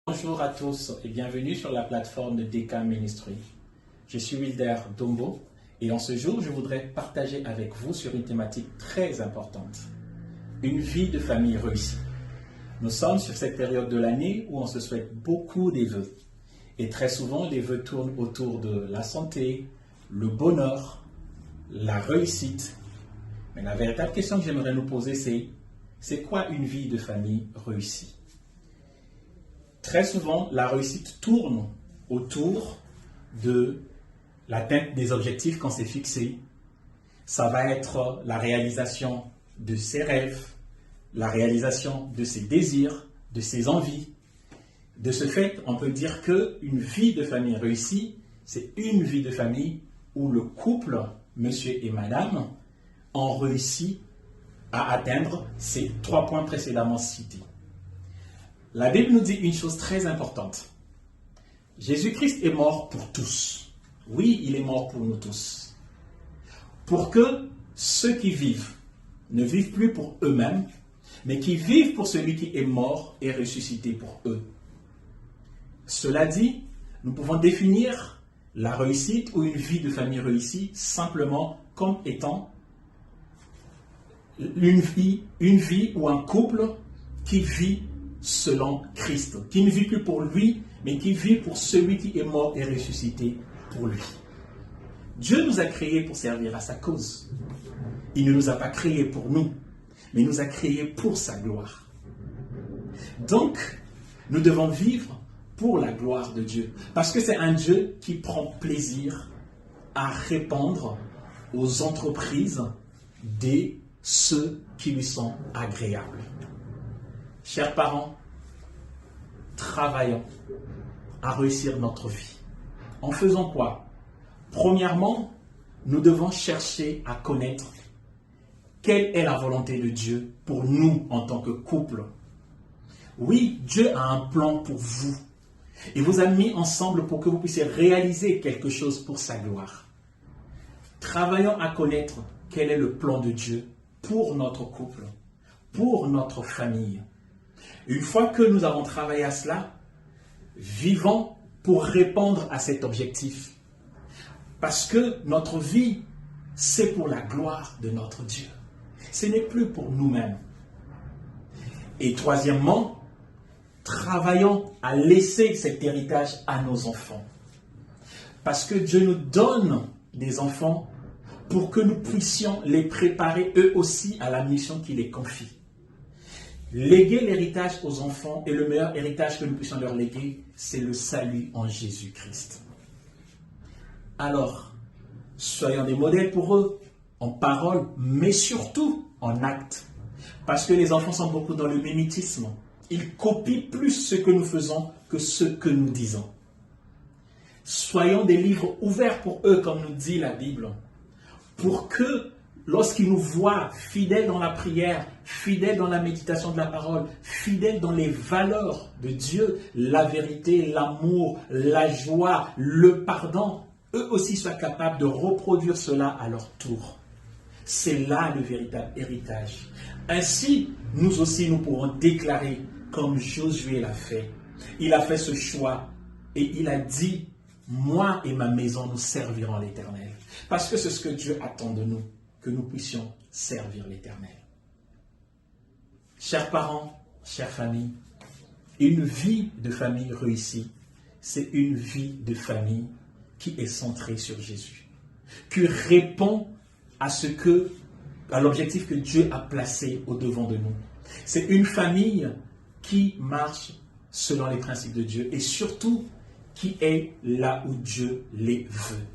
Bonjour à tous et bienvenue sur la plateforme de DK Ministry. Je suis Wilder Dombo et en ce jour, je voudrais partager avec vous sur une thématique très importante. Une vie de famille réussie. Nous sommes sur cette période de l'année où on se souhaite beaucoup des vœux. Et très souvent, les vœux tournent autour de la santé, le bonheur, la réussite. Mais la véritable question que j'aimerais nous poser, c'est quoi une vie de famille réussie? Très souvent, la réussite tourne autour de l'atteinte des objectifs qu'on s'est fixés. Ça va être la réalisation de ses rêves, la réalisation de ses désirs, de ses envies. De ce fait, on peut dire qu'une vie de famille réussie, c'est une vie de famille où le couple, monsieur et madame, ont réussi à atteindre ces 3 points précédemment cités. La Bible nous dit une chose très importante. Jésus-Christ est mort pour tous. Oui, il est mort pour nous tous. Pour que ceux qui vivent ne vivent plus pour eux-mêmes, mais qui vivent pour celui qui est mort et ressuscité pour eux. Cela dit, nous pouvons définir la réussite ou une vie de famille réussie simplement comme étant une vie ou un couple qui vit selon Christ, qui ne vit plus pour lui, mais qui vit pour celui qui est mort et ressuscité pour lui. Dieu nous a créés pour servir à sa cause. Il ne nous a pas créés pour nous, mais il nous a créés pour sa gloire. Donc, nous devons vivre pour la gloire de Dieu, parce que c'est un Dieu qui prend plaisir à répondre aux entreprises de ceux qui lui sont agréables. Chers parents, travaillons à réussir notre vie. En faisant quoi? Premièrement, nous devons chercher à connaître quelle est la volonté de Dieu pour nous en tant que couple. Oui, Dieu a un plan pour vous. Il vous a mis ensemble pour que vous puissiez réaliser quelque chose pour sa gloire. Travaillons à connaître quel est le plan de Dieu pour notre couple, pour notre famille. Une fois que nous avons travaillé à cela, vivons pour répondre à cet objectif. Parce que notre vie, c'est pour la gloire de notre Dieu. Ce n'est plus pour nous-mêmes. Et troisièmement, travaillons à laisser cet héritage à nos enfants. Parce que Dieu nous donne des enfants pour que nous puissions les préparer eux aussi à la mission qu'il les confie. Léguer l'héritage aux enfants et le meilleur héritage que nous puissions leur léguer, c'est le salut en Jésus-Christ. Alors, soyons des modèles pour eux, en parole, mais surtout en acte. Parce que les enfants sont beaucoup dans le mimétisme. Ils copient plus ce que nous faisons que ce que nous disons. Soyons des livres ouverts pour eux, comme nous dit la Bible, pour que lorsqu'ils nous voient fidèles dans la prière, fidèles dans la méditation de la parole, fidèles dans les valeurs de Dieu, la vérité, l'amour, la joie, le pardon, eux aussi soient capables de reproduire cela à leur tour. C'est là le véritable héritage. Ainsi, nous aussi, nous pourrons déclarer comme Josué l'a fait. Il a fait ce choix et il a dit, moi et ma maison, nous servirons l'Éternel. Parce que c'est ce que Dieu attend de nous, que nous puissions servir l'Éternel. Chers parents, chères familles, une vie de famille réussie, c'est une vie de famille qui est centrée sur Jésus, qui répond à l'objectif que Dieu a placé au devant de nous. C'est une famille qui marche selon les principes de Dieu et surtout qui est là où Dieu les veut.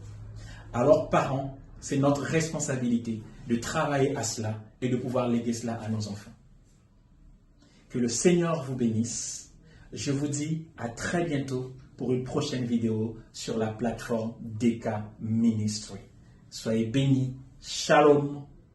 Alors, parents, c'est notre responsabilité de travailler à cela et de pouvoir léguer cela à nos enfants. Que le Seigneur vous bénisse. Je vous dis à très bientôt pour une prochaine vidéo sur la plateforme DK Ministry. Soyez bénis. Shalom.